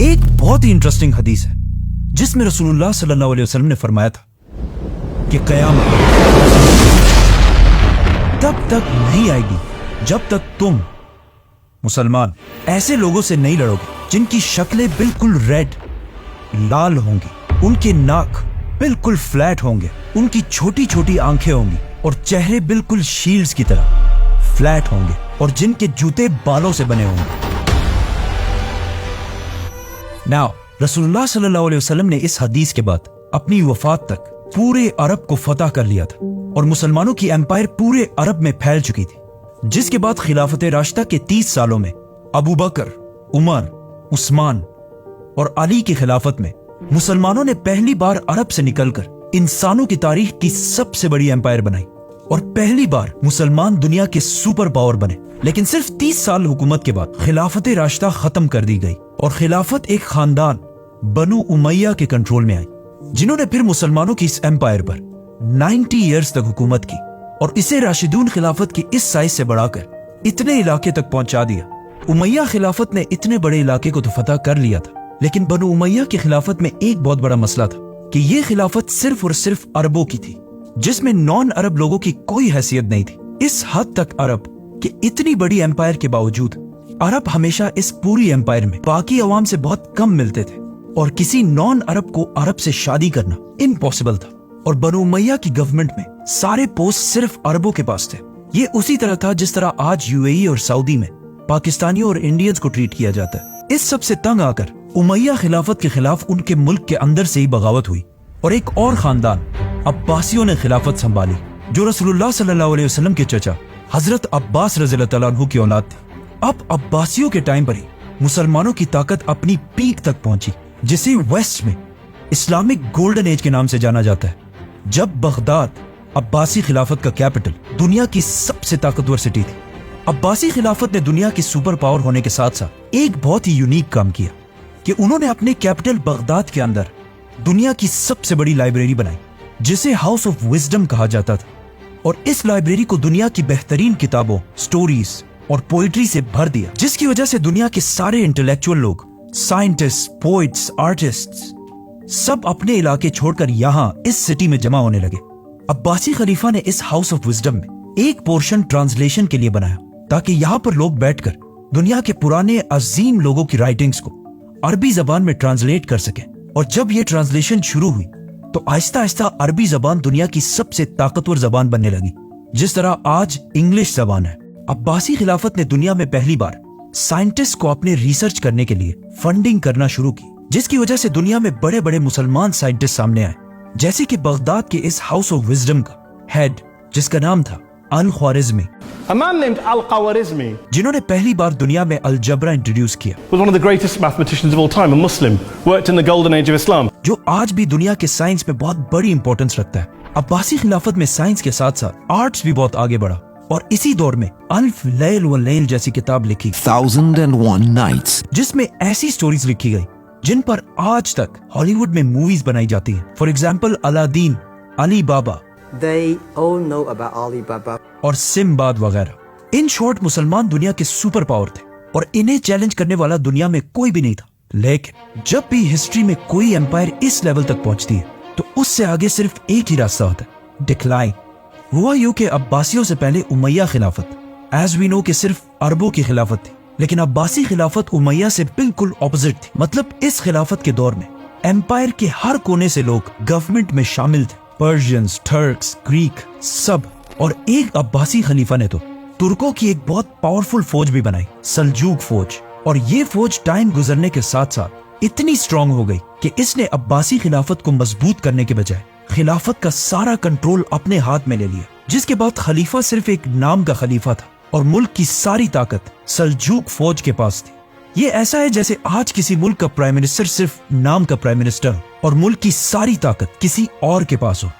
एक बहुत ही इंटरेस्टिंग हदीस है जिसमें रसूलुल्लाह सल्लल्लाहु अलैहि वसल्लम ने फरमाया था कि क़यामत तब तक नहीं आएगी जब तक तुम मुसलमान ऐसे लोगों से नहीं लड़ोगे जिनकी शक्लें बिल्कुल रेड लाल होंगी, उनके नाक बिल्कुल फ्लैट होंगे, उनकी छोटी छोटी आंखें होंगी और चेहरे बिल्कुल शील्ड्स की तरह फ्लैट होंगे और जिनके जूते बालों से बने होंगे। नाउ रसूलुल्लाह सल्लल्लाहु अलैहि वसल्लम ने इस हदीस के बाद अपनी वफात तक पूरे अरब को फतह कर लिया था और मुसलमानों की एम्पायर पूरे अरब में फैल चुकी थी, जिसके बाद खिलाफत राशिदा के 30 सालों में अबू बकर, उमर, उस्मान और अली की खिलाफत में मुसलमानों ने पहली बार अरब से निकलकर इंसानों की तारीख की सबसे बड़ी एम्पायर बनाई और पहली बार मुसलमान दुनिया के सुपर पावर बने। लेकिन सिर्फ 30 साल हुकूमत के बाद खिलाफत राशिदा खत्म कर दी गई और खिलाफत एक खानदान बनु उमैया के कंट्रोल में आई, जिन्होंने फिर मुसलमानों की इस एम्पायर पर 90 ईयर्स तक हुकूमत की और इसे राशिदून खिलाफत की इस साइज से बढ़ाकर इतने इलाके तक पहुंचा दिया। उमैया खिलाफत ने इतने बड़े इलाके को तो फतह कर लिया था, लेकिन बनु उमैया की खिलाफत में एक बहुत बड़ा मसला था कि ये खिलाफत सिर्फ और सिर्फ अरबों की थी, जिसमें नॉन अरब लोगों की कोई हैसियत नहीं थी। इस हद तक अरब कि इतनी बड़ी एम्पायर के बावजूद अरब हमेशा इस पूरी एम्पायर में बाकी अवाम से बहुत कम मिलते थे और किसी नॉन अरब को अरब से शादी करना इम्पॉसिबल था और बनु उमैया की गवर्नमेंट में सारे पोस्ट सिर्फ अरबों के पास थे। ये उसी तरह था जिस तरह आज यूएई और सऊदी में पाकिस्तानियों और इंडियंस को ट्रीट किया जाता है। इस सब से तंग आकर उमैया खिलाफत के खिलाफ उनके मुल्क के अंदर से ही बगावत हुई और एक और खानदान अब्बासियों ने खिलाफत संभाली, जो रसूलुल्लाह सल्लल्लाहु अलैहि वसल्लम के चचा हजरत अब्बास रज़ियल्लाहु तआला अन्हु की औलाद थे। अब अब्बासियों के टाइम पर ही मुसलमानों की ताकत अपनी पीक तक पहुंची, जिसे वेस्ट में इस्लामिक गोल्डन एज के नाम से जाना जाता है, जब बगदाद अब्बासी खिलाफत का कैपिटल दुनिया की सबसे ताकतवर सिटी थी। अब्बासी खिलाफत ने दुनिया की सुपर पावर होने के साथ साथ एक बहुत ही यूनिक काम किया कि उन्होंने अपने कैपिटल बगदाद के अंदर दुनिया की सबसे बड़ी लाइब्रेरी बनाई, जिसे हाउस ऑफ विजडम कहा जाता था, और इस लाइब्रेरी को दुनिया की बेहतरीन किताबों, स्टोरीज और पोइट्री से भर दिया, जिसकी वजह से दुनिया के सारे इंटेलेक्चुअल लोग, साइंटिस्ट, पोइट्स, आर्टिस्ट्स सब अपने इलाके छोड़कर यहाँ इस सिटी में जमा होने लगे। अब्बासी खलीफा ने इस हाउस ऑफ विजडम में एक पोर्शन ट्रांसलेशन के लिए बनाया ताकि यहाँ पर लोग बैठकर दुनिया के पुराने अजीम लोगों की राइटिंग्स को अरबी जबान में ट्रांसलेट कर सके। और जब ये ट्रांसलेशन शुरू हुई तो आहिस्ता आहिस्ता अरबी जबान दुनिया की सबसे ताकतवर जबान बनने लगी, जिस तरह आज इंग्लिश जबान है। अब्बासी खिलाफत ने दुनिया में पहली बार साइंटिस्ट को अपने रिसर्च करने के लिए फंडिंग करना शुरू की, जिसकी वजह से दुनिया में बड़े बड़े मुसलमान साइंटिस्ट सामने आए, जैसे कि बगदाद के इस हाउस ऑफ विजडम का हेड जिसका नाम था अल-ख्वारिज़मी, A man named Al-Khwarizmi जिन्होंने पहली बार दुनिया में अलजबरा इंट्रोड्यूस किया, was one of the greatest mathematicians of all time, a Muslim, worked in the golden age of Islam. जो आज भी दुनिया के साइंस में बहुत बड़ी इंपॉर्टेंस रखता है। अब्बासी खिलाफत में साइंस के साथ साथ आर्ट्स भी बहुत आगे बढ़ा और इसी दौर में अल्फ लैल व लैल जैसी किताब लिखी, 1001 Nights, जिसमें ऐसी स्टोरीज लिखी गई जिन पर आज तक हॉलीवुड में मूवीज बनाई जाती हैं। For example Aladdin, Ali Baba, They all know about Alibaba. और सिम्बाद वगैरह। इन शॉर्ट मुसलमान दुनिया के सुपर पावर थे और इन्हें चैलेंज करने वाला दुनिया में कोई भी नहीं था। लेकिन जब भी हिस्ट्री में कोई एम्पायर इस लेवल तक पहुंचती है तो उससे आगे सिर्फ एक ही रास्ता होता है, डिक्लाइन। हुआ यूं कि अब्बासियों से पहले उमैया खिलाफत एज वी नो के सिर्फ अरबों की खिलाफत थी, लेकिन अब्बासी खिलाफत उमैया से बिल्कुल ऑपोजिट थी। मतलब इस खिलाफत के दौर में एम्पायर के हर कोने से लोग गवर्नमेंट में शामिल थे, पर्शियंस, टर्क्स, ग्रीक सब। और एक अब्बासी खलीफा ने तो तुर्कों की एक बहुत पावरफुल फौज भी बनाई, सल्जूक फौज। और ये फौज टाइम गुजरने के साथ साथ इतनी स्ट्रांग हो गई कि इसने अब्बासी खिलाफत को मजबूत करने के बजाय खिलाफत का सारा कंट्रोल अपने हाथ में ले लिया, जिसके बाद खलीफा सिर्फ एक नाम का खलीफा था और मुल्क की सारी ताकत सल्जूक फौज के पास थी। ये ऐसा है जैसे आज किसी मुल्क का प्राइम मिनिस्टर सिर्फ नाम का प्राइम मिनिस्टर और मुल्क की सारी ताकत किसी और के पास हो।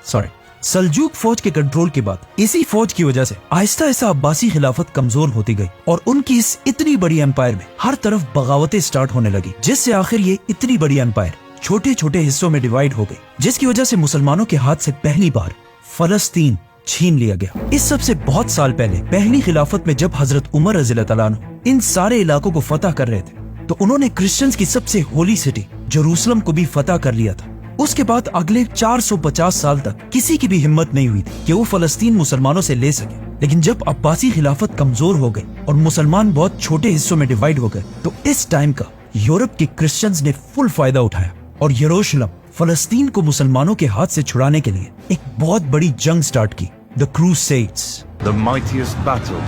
सॉरी। सल्जूक फौज के कंट्रोल के बाद इसी फौज की वजह से आहिस्ता आहिस्ता अब्बासी खिलाफत कमजोर होती गई और उनकी इस इतनी बड़ी एम्पायर में हर तरफ बगावतें स्टार्ट होने लगी, जिससे आखिर ये इतनी बड़ी एम्पायर छोटे छोटे हिस्सों में डिवाइड हो गई, जिसकी वजह से मुसलमानों के हाथ से पहली बार फलस्तीन छीन लिया गया। इस सब से बहुत साल पहले पहली खिलाफत में जब हजरत उमर रज़ियल्लाहु तआला अन्हु इन सारे इलाकों को फतह कर रहे थे तो उन्होंने क्रिश्चियंस की सबसे होली सिटी जेरूसलम को भी फतह कर लिया था। उसके बाद अगले 450 साल तक किसी की भी हिम्मत नहीं हुई थी कि वो फलस्तीन मुसलमानों से ले सके। लेकिन जब अब्बासी खिलाफत कमजोर हो गई और मुसलमान बहुत छोटे हिस्सों में डिवाइड हो गए, तो इस टाइम का यूरोप के क्रिश्चियंस ने फुल फायदा उठाया और यरूशलेम फलस्तीन को मुसलमानों के हाथ से छुड़ाने के लिए एक बहुत बड़ी जंग स्टार्ट की, the crusades, the mightiest battle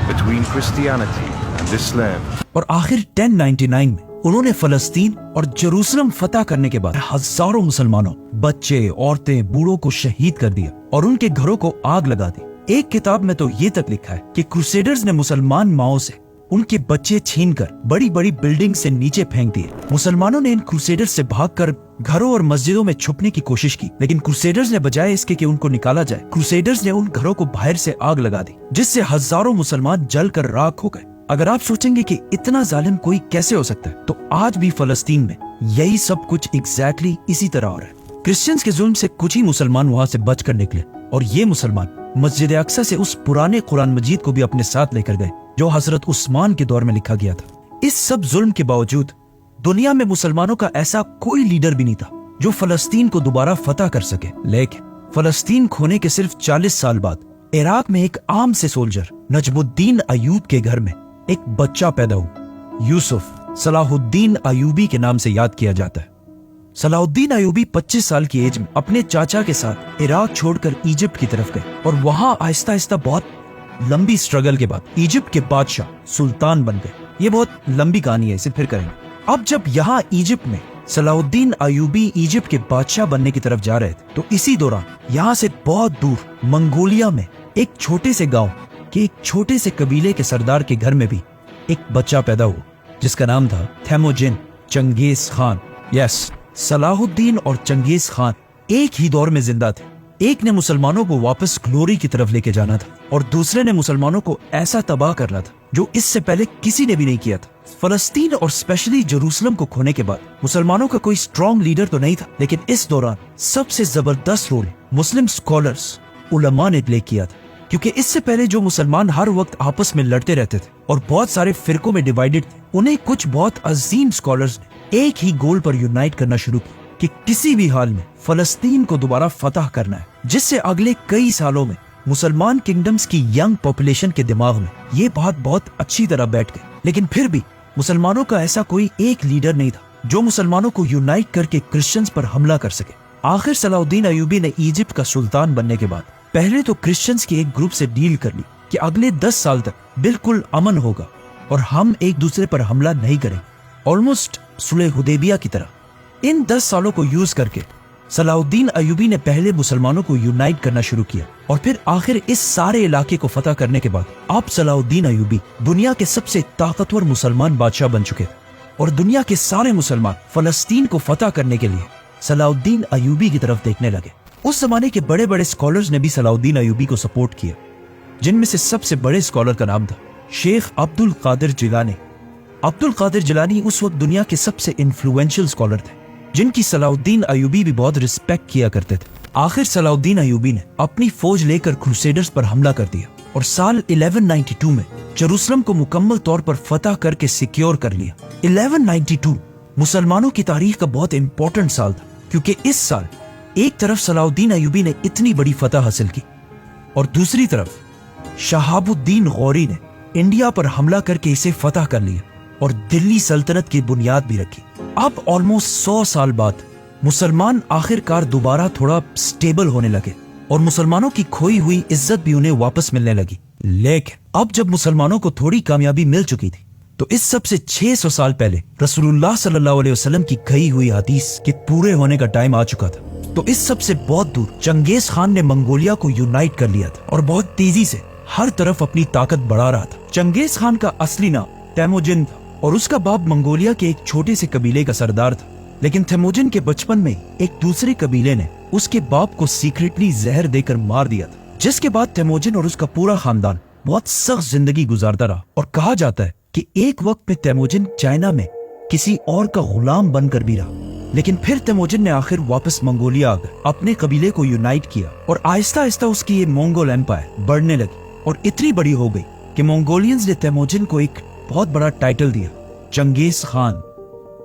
between Christianity and Islam. और आखिर 1099 में उन्होंने फलस्तीन और जेरूसलम फतह करने के बाद हजारों मुसलमानों, बच्चे, औरतें, बूढ़ों को शहीद कर दिया और उनके घरों को आग लगा दी। एक किताब में तो ये तक लिखा है कि क्रूसेडर्स ने मुसलमान माओं से उनके बच्चे छीनकर बड़ी बड़ी बिल्डिंग से नीचे फेंक दिए। मुसलमानों ने इन क्रूसेडर्स से भागकर घरों और मस्जिदों में छुपने की कोशिश की, लेकिन क्रूसेडर्स ने बजाय इसके कि उनको निकाला जाए, क्रूसेडर्स ने उन घरों को बाहर से आग लगा दी, जिससे हजारों मुसलमान जलकर राख हो गए। अगर आप सोचेंगे कि इतना जालिम कोई कैसे हो सकता है, तो आज भी फलस्तीन में यही सब कुछ एग्जैक्टली इसी तरह हो रहा है। क्रिश्चियंस के जुल्म से कुछ ही मुसलमान वहाँ से बच कर निकले और ये मुसलमान मस्जिद अक्सा से उस पुराने कुरान मजीद को भी अपने साथ लेकर गए जो हजरत उस्मान के दौर में लिखा गया था। इस सब जुल्म के बावजूद दुनिया में मुसलमानों का ऐसा कोई लीडर भी नहीं था जो फलस्तीन को दोबारा फतह कर सके। लेकिन फलस्तीन खोने के सिर्फ 40 साल बाद इराक में एक आम से सोल्जर नजमुद्दीन अयूब के घर में एक बच्चा पैदा हुआ। यूसुफ सलाहुद्दीन अयूबी के नाम से याद किया जाता है। सलाहुद्दीन अयूबी 25 साल की एज में अपने चाचा के साथ इराक छोड़कर इजिप्ट की तरफ गए और वहां आहिस्ता आहिस्ता बहुत लंबी स्ट्रगल के बाद इजिप्ट के बादशाह सुल्तान बन गए। ये बहुत लंबी कहानी है, इसे फिर करेंगे। अब जब यहाँ इजिप्ट में सलाहुद्दीन अयूबी इजिप्ट के बादशाह बनने की तरफ जा रहे थे, तो इसी दौरान यहाँ से बहुत दूर मंगोलिया में एक छोटे से गांव के एक छोटे से कबीले के सरदार के घर में भी एक बच्चा पैदा हुआ जिसका नाम था थेमोजिन चंगेज खान। यस, सलाहुद्दीन और चंगेज खान एक ही दौर में जिंदा थे। एक ने मुसलमानों को वापस ग्लोरी की तरफ लेके जाना था और दूसरे ने मुसलमानों को ऐसा तबाह करना था जो इससे पहले किसी ने भी नहीं किया था। फलस्तीन और स्पेशली जेरूसलम को खोने के बाद मुसलमानों का कोई स्ट्रॉन्ग लीडर तो नहीं था, लेकिन इस दौरान सबसे जबरदस्त रोल मुस्लिम स्कॉलर्स उलमा ने प्ले किया था, क्योंकि इससे पहले जो मुसलमान हर वक्त आपस में लड़ते रहते थे और बहुत सारे फिरकों में डिवाइडेड थे, उन्हें कुछ बहुत अजीम स्कॉलर्स ने एक ही गोल पर यूनाइट करना शुरू किया कि किसी भी हाल में फलस्तीन को दोबारा फतह करना है, जिससे अगले कई सालों में मुसलमान किंगडम्स की यंग पॉपुलेशन के दिमाग में ये बात बहुत अच्छी तरह बैठ गई। लेकिन फिर भी मुसलमानों का ऐसा कोई एक लीडर नहीं था जो मुसलमानों को यूनाइट करके क्रिश्चियंस पर हमला कर सके। आखिर सलाहुद्दीन अयूबी ने इजिप्ट का सुल्तान बनने के बाद पहले तो क्रिश्चियंस के एक ग्रुप से डील कर ली कि अगले 10 साल तक बिल्कुल अमन होगा और हम एक दूसरे पर हमला नहीं करेंगे, ऑलमोस्ट सुलह हुदैबिया की तरह। इन 10 सालों को यूज करके सलाहुद्दीन अयूबी ने पहले मुसलमानों को यूनाइट करना शुरू किया और फिर आखिर इस सारे इलाके को फतह करने के बाद अब सलाहुद्दीन अयूबी दुनिया के सबसे ताकतवर मुसलमान बादशाह बन चुके थे और दुनिया के सारे मुसलमान फलस्तीन को फतह करने के लिए सलाहुद्दीन अयूबी की तरफ देखने लगे। उस जमाने के बड़े बड़े स्कॉलर्स ने भी सलाहुद्दीन अयूबी को सपोर्ट किया, जिनमें से सबसे बड़े स्कॉलर का नाम था शेख अब्दुल कादिर जिलानी। अब्दुल कादिर जिलानी उस वक्त दुनिया के सबसे इन्फ्लुएंशियल स्कॉलर थे, जिनकी सलाहुद्दीन अयूबी भी बहुत रिस्पेक्ट किया करते थे। आखिर सलाहुद्दीन अयूबी ने अपनी फौज लेकर क्रूसेडर्स पर हमला कर दिया और साल 1192 में जेरूसलम को मुकम्मल तौर पर फतह करके सिक्योर कर लिया। 1192 मुसलमानों की तारीख का बहुत इंपॉर्टेंट साल था, क्योंकि इस साल एक तरफ सलाहुद्दीन अयूबी ने इतनी बड़ी फतह हासिल की और दूसरी तरफ शहाबुद्दीन गौरी ने इंडिया पर हमला करके इसे फतह कर लिया और दिल्ली सल्तनत की बुनियाद भी रखी। अब ऑलमोस्ट 100 साल बाद मुसलमान आखिरकार दोबारा थोड़ा स्टेबल होने लगे और मुसलमानों की खोई हुई इज्जत भी उन्हें वापस मिलने लगी। लेकिन अब जब मुसलमानों को थोड़ी कामयाबी मिल चुकी थी, तो इस सब से 600 साल पहले रसूलुल्लाह सल्लल्लाहु अलैहि वसल्लम की कही हुई हदीस के पूरे होने का टाइम आ चुका था। तो इस सब से बहुत दूर चंगेज खान ने मंगोलिया को यूनाइट कर लिया था और बहुत तेजी से हर तरफ अपनी ताकत बढ़ा रहा था। चंगेज खान का असली नाम तेमोजिन था और उसका बाप मंगोलिया के एक छोटे से कबीले का सरदार था। लेकिन तेमोजिन के बचपन में एक दूसरे कबीले ने उसके बाप को सीक्रेटली जहर देकर मार दिया था, जिसके बाद तेमोजिन और उसका पूरा खानदान बहुत सख्त जिंदगी गुजारता रहा। और कहा जाता है कि एक वक्त में तेमोजिन चाइना में किसी और का गुलाम बनकर भी रहा, लेकिन फिर तेमोजिन ने आखिर वापस मंगोलिया आकर अपने कबीले को यूनाइट किया और आहिस्ता आहिस्ता उसकी ये मंगोल एम्पायर बढ़ने लगी और इतनी बड़ी हो गई कि मंगोलियंस ने तेमोजिन को एक बहुत बड़ा टाइटल दिया चंगेज खान,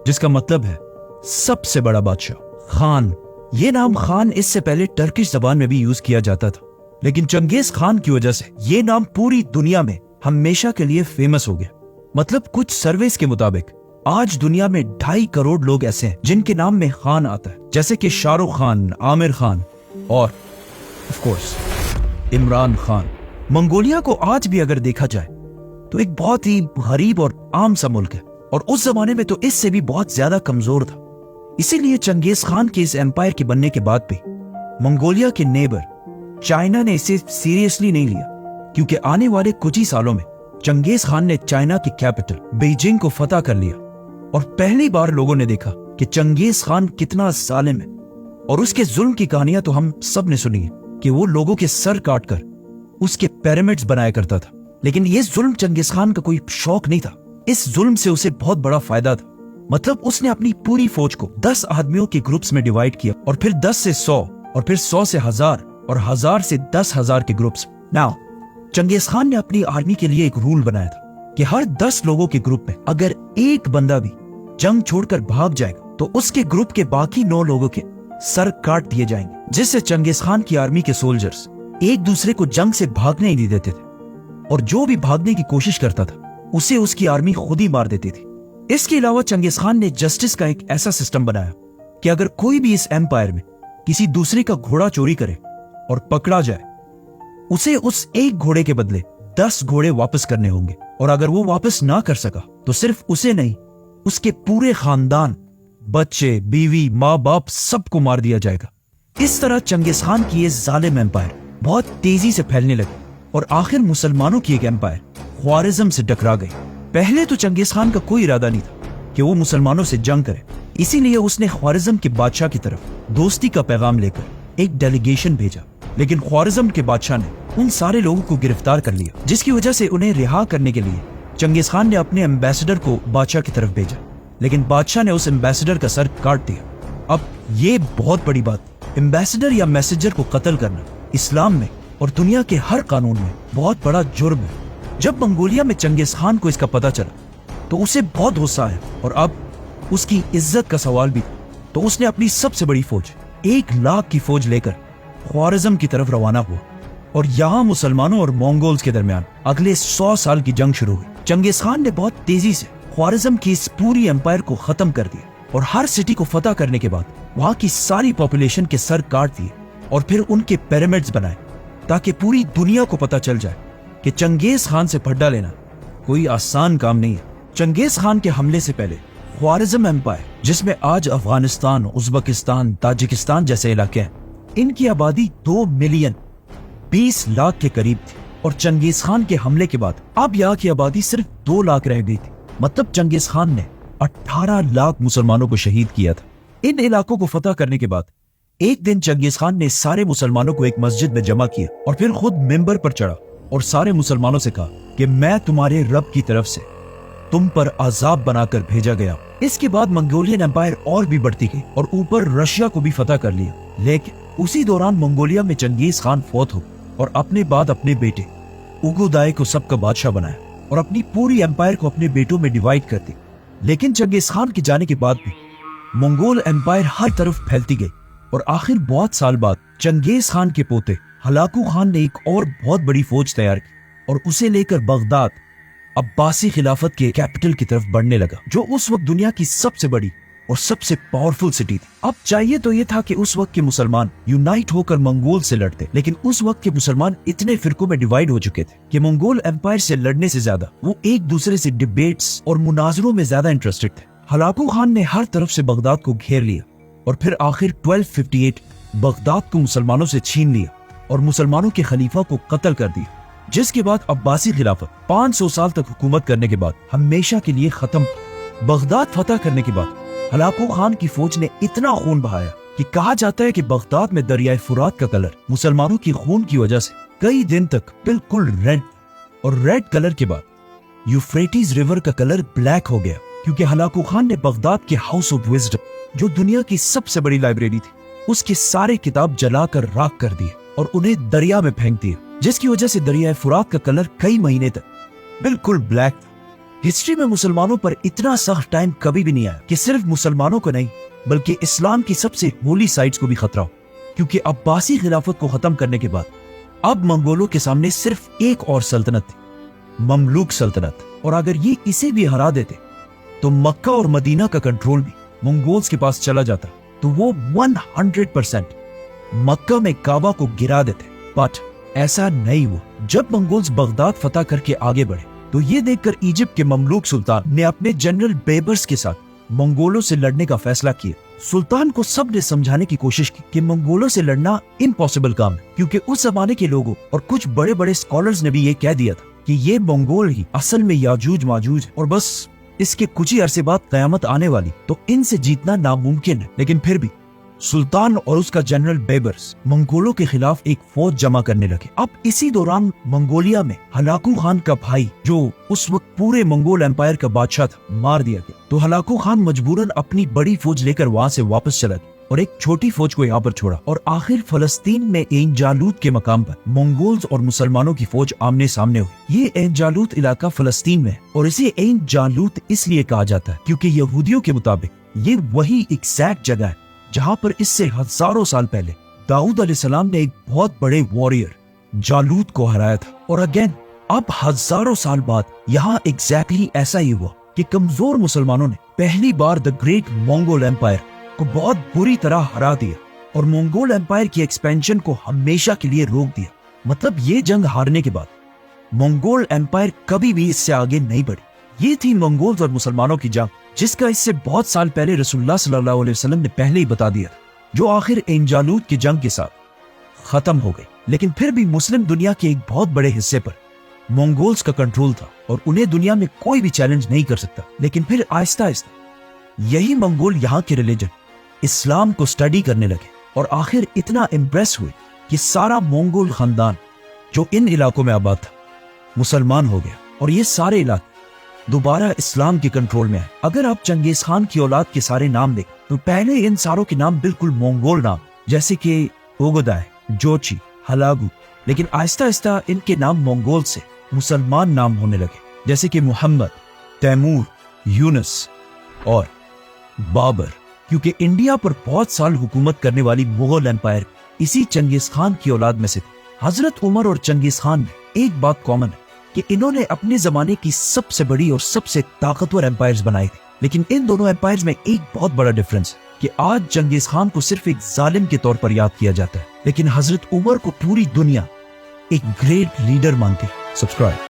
जिसका मतलब है सबसे बड़ा बादशाह। खान, ये नाम खान इससे पहले टर्किश जबान में भी यूज किया जाता था, लेकिन चंगेज खान की वजह से ये नाम पूरी दुनिया में हमेशा के लिए फेमस हो गया। मतलब कुछ सर्वेस के मुताबिक आज दुनिया में 2.5 करोड़ लोग ऐसे हैं जिनके नाम में खान आता है, जैसे कि शाहरुख खान, आमिर खान और of course Imran Khan. Mongolia को आज भी अगर देखा जाए तो एक बहुत ही गरीब और आम सा मुल्क है, और उस जमाने में तो इससे भी बहुत ज्यादा कमजोर था। इसीलिए चंगेज खान के इस एम्पायर के बनने के बाद भी मंगोलिया के नेबर चाइना ने इसे सीरियसली नहीं लिया, क्योंकि आने वाले कुछ ही सालों में चंगेज खान ने चाइना की कैपिटल बीजिंग को फतह कर लिया, और पहली बार लोगों ने देखा कि चंगेज खान कितना जालिम है। और उसके जुल्म की कहानियां तो हम सब ने सुनी है कि वो लोगों के सर काट कर उसके पिरामिड्स बनाया करता था। लेकिन ये जुल्म चंगेज खान का कोई शौक नहीं था, इस जुल्म से उसे बहुत बड़ा फायदा था। मतलब उसने अपनी पूरी फौज को 10 आदमियों के ग्रुप्स में डिवाइड किया, और फिर 10 से 100, और फिर 100 से 1000, और 1000 से 10,000 के ग्रुप्स। नाउ चंगेज खान ने अपनी आर्मी के लिए एक रूल बनाया था कि हर 10 लोगों के ग्रुप में अगर एक बंदा भी जंग छोड़कर भाग जाएगा तो उसके ग्रुप के बाकी 9 लोगों के सर काट दिए जाएंगे, जिससे चंगेज खान की आर्मी के सोल्जर्स एक दूसरे को जंग से भागने ही नहीं देते थे, और जो भी भागने की कोशिश करता था उसे उसकी आर्मी खुद ही मार देती थी। इसके अलावा चंगेज खान ने जस्टिस का एक ऐसा सिस्टम बनाया कि अगर कोई भी इस एम्पायर में किसी दूसरे का घोड़ा चोरी करे और पकड़ा जाए, उसे उस एक घोड़े के बदले 10 घोड़े वापस करने होंगे, और अगर वो वापस ना कर सका तो सिर्फ उसे नहीं, उसके पूरे खानदान, बच्चे, बीवी, माँ बाप सबको मार दिया जाएगा। इस तरह चंगेज खान की ये जालिम एम्पायर बहुत तेजी से फैलने लगी, और आखिर मुसलमानों की एक एम्पायर ख्वारिज्म से टकरा गई। पहले तो चंगेज खान का कोई इरादा नहीं था कि वो मुसलमानों से जंग करे, इसीलिए उसने ख्वारिज्म के बादशाह की तरफ दोस्ती का पैगाम लेकर एक डेलीगेशन भेजा, लेकिन ख्वारिज्म के बादशाह ने उन सारे लोगों को गिरफ्तार कर लिया, जिसकी वजह से उन्हें रिहा करने के लिए चंगेज खान ने अपने एम्बेसडर को बादशाह की तरफ भेजा, लेकिन बादशाह ने उस एम्बेसडर का सर काट दिया। अब ये बहुत बड़ी बात, एम्बेसडर या मैसेंजर को कत्ल करना इस्लाम में और दुनिया के हर कानून में बहुत बड़ा जुर्म है। जब मंगोलिया में चंगेज खान को इसका पता चला तो उसे बहुत गुस्सा आया, और अब उसकी इज्जत का सवाल भी था, तो उसने अपनी सबसे बड़ी फौज 1 लाख की फौज लेकर ख्वारिज्म की तरफ रवाना हुआ, और यहाँ मुसलमानों और मंगोल्स के दरमियान अगले 100 साल की जंग शुरू हुई। चंगेज खान ने बहुत तेजी से ख्वारिज्म की इस पूरी एम्पायर को खत्म कर दिया, और हर सिटी को फतह करने के बाद वहाँ की सारी पॉपुलेशन के सर काट दिए, और फिर उनके पिरामिड्स बनाए, ताकि पूरी दुनिया को पता चल जाए कि चंगेज खान से फड्डा लेना कोई आसान काम नहीं है। चंगेज खान के हमले से पहले ख्वारिज्म एम्पायर, जिसमें आज अफगानिस्तान, उज्बेकिस्तान, ताजिकिस्तान जैसे इलाके हैं, इनकी आबादी 2 मिलियन 20 लाख के करीब थी, और चंगेज खान के हमले के बाद अब यहाँ की आबादी सिर्फ 2 लाख रह गई थी। मतलब चंगेज खान ने 18 लाख मुसलमानों को शहीद किया था। इन इलाकों को फतह करने के बाद एक दिन चंगेज खान ने सारे मुसलमानों को एक मस्जिद में जमा किया, और फिर खुद मिंबर पर चढ़ा और सारे मुसलमानों से कहा कि मैं तुम्हारे रब की तरफ से तुम पर अजाब बनाकर भेजा गया। इसके बाद मंगोलियन एम्पायर और भी बढ़ती गई, और ऊपर रशिया को भी फतह कर लिया। लेकिन उसी दौरान मंगोलिया में चंगेज खान फौत हो, और अपने बाद अपने बेटे उगुदाई को सबका बादशाह बनाया, और अपनी पूरी एम्पायर को अपने बेटों में डिवाइड कर दी। लेकिन चंगेज खान के जाने के बाद भी मंगोल एम्पायर हर तरफ फैलती गई, और आखिर बहुत साल बाद चंगेज खान के पोते हलाकू खान ने एक और बहुत बड़ी फौज तैयार की, और उसे लेकर बगदाद अब्बासी खिलाफत के कैपिटल की तरफ बढ़ने लगा, जो उस वक्त दुनिया की सबसे बड़ी और सबसे पावरफुल सिटी थी। अब चाहिए तो ये था कि उस वक्त के मुसलमान यूनाइट होकर मंगोल से लड़ते, लेकिन उस वक्त के मुसलमान इतने फिरकों में डिवाइड हो चुके थे कि मंगोल एम्पायर से लड़ने से ज्यादा वो एक दूसरे से डिबेट्स और मुनाजरों में ज्यादा इंटरेस्टेड थे। हलाकू खान ने हर तरफ से बगदाद को घेर लिया, और फिर आखिर 1258 बगदाद को मुसलमानों से छीन लिया और मुसलमानों के खलीफा को कत्ल कर दिया, जिसके बाद अब्बासी खिलाफत 500 साल तक हुकूमत करने के बाद हमेशा के लिए खत्म। बगदाद फतह करने के बाद हलाकू खान की फौज ने इतना खून बहाया कि कहा जाता है कि बगदाद में दरियाए फुरात का कलर मुसलमानों की खून की वजह से कई दिन तक बिल्कुल रेड, और रेड कलर के बाद यूफ्रेटिस रिवर का कलर ब्लैक हो गया, क्योंकि हलाकू खान ने बगदाद के हाउस ऑफ विजडम, जो दुनिया की सबसे बड़ी लाइब्रेरी थी, उसके सारे किताब जलाकर राख कर दिए और उन्हें दरिया में फेंक दिया, जिसकी वजह से दरियाए फुरात का कलर कई महीने तक बिल्कुल ब्लैक था, हिस्ट्री में मुसलमानों पर इतना सख्त टाइम कभी भी नहीं आया कि सिर्फ मुसलमानों को नहीं बल्कि इस्लाम की सबसे होली साइट्स को भी खतरा हो, क्योंकि अब्बासी खिलाफत को खत्म करने के बाद अब मंगोलों के सामने सिर्फ एक और सल्तनत थी, ममलूक सल्तनत। और अगर ये इसे भी हरा देते तो मक्का और मदीना का कंट्रोल भी मंगोल्स के पास चला जाता, तो वो 100% मक्का में काबा को गिरा देते। बट ऐसा नहीं हुआ। जब मंगोल्स बगदाद फतह करके आगे बढ़े तो ये देखकर इजिप्ट के ममलूक सुल्तान ने अपने जनरल बेबर्स के साथ मंगोलों से लड़ने का फैसला किया। सुल्तान को सबने समझाने की कोशिश की कि मंगोलों से लड़ना इम्पॉसिबल काम है, क्योंकि उस जमाने के लोगों और कुछ बड़े बड़े स्कॉलर्स ने भी ये कह दिया था कि ये मंगोल ही असल में याजूज माजूज और बस इसके कुछ ही अरसे बाद कयामत आने वाली, तो इनसे जीतना नामुमकिन है। लेकिन फिर भी सुल्तान और उसका जनरल बेबर्स मंगोलों के खिलाफ एक फौज जमा करने लगे। अब इसी दौरान मंगोलिया में हलाकू खान का भाई, जो उस वक्त पूरे मंगोल एम्पायर का बादशाह था, मार दिया गया। तो हलाकू खान मजबूरन अपनी बड़ी फौज लेकर वहां से वापस चला गया और एक छोटी फौज को यहाँ पर छोड़ा। और आखिर फलस्तीन में एन जालूत के मकाम पर मंगोल्स और मुसलमानों की फौज आमने सामने हुई। ये एन जालूत इलाका फलस्तीन में है और इसे एन जालूत इसलिए कहा जाता है क्योंकि यहूदियों के मुताबिक ये वही एग्जैक्ट जगह है जहाँ पर इससे हजारों साल पहले दाऊद अलैहिस्सलाम ने एक बहुत बड़े वॉरियर जालूत को हराया था। और अगेन अब हजारों साल बाद यहाँ एग्जैक्टली ऐसा ही हुआ कि कमजोर मुसलमानों ने पहली बार द ग्रेट मंगोल एम्पायर को बहुत बुरी तरह हरा दिया और मंगोल एम्पायर की एक्सपेंशन को हमेशा के लिए रोक दिया। मतलब ये जंग हारने के बाद मंगोल एम्पायर कभी भी इससे आगे नहीं बढ़ी। ये थी मंगोल्स और मुसलमानों की जंग, जिसका इससे बहुत साल पहले रसूलुल्लाह सल्लल्लाहु अलैहि वसल्लम ने पहले ही बता दिया, जो आखिर एन जालूत की जंग के साथ खत्म हो गई। लेकिन फिर भी मुस्लिम दुनिया के एक बहुत बड़े हिस्से पर मंगोल्स का कंट्रोल था और उन्हें दुनिया में कोई भी चैलेंज नहीं कर सकता। लेकिन फिर आहिस्ता आहिस्ता यही मंगोल यहाँ के रिलीजन इस्लाम को स्टडी करने लगे और आखिर इतना इम्प्रेस हुए कि सारा मंगोल खानदान जो इन इलाकों में आबाद था मुसलमान हो गया और ये सारे इलाके दोबारा इस्लाम के कंट्रोल में है। अगर आप चंगेज खान की औलाद के सारे नाम देखें तो पहले इन सारों के नाम बिल्कुल मंगोल नाम, जैसे कि ओगोदाय, जोची, हलागू। लेकिन आहिस्ता आहिस्ता इनके नाम मंगोल से मुसलमान नाम होने लगे, जैसे कि मोहम्मद, तैमूर, यूनुस और बाबर। क्योंकि इंडिया पर बहुत साल हुकूमत करने वाली मुगल एम्पायर इसी चंगेज खान की औलाद में से थी। हजरत उमर और चंगेज खान में एक बात कॉमन है कि इन्होंने अपने जमाने की सबसे बड़ी और सबसे ताकतवर एम्पायर्स बनाए थे। लेकिन इन दोनों एम्पायर्स में एक बहुत बड़ा डिफरेंस है कि आज चंगेज खान को सिर्फ एक जालिम के तौर पर याद किया जाता है, लेकिन हजरत उमर को पूरी दुनिया एक ग्रेट लीडर मानती है। सब्सक्राइब।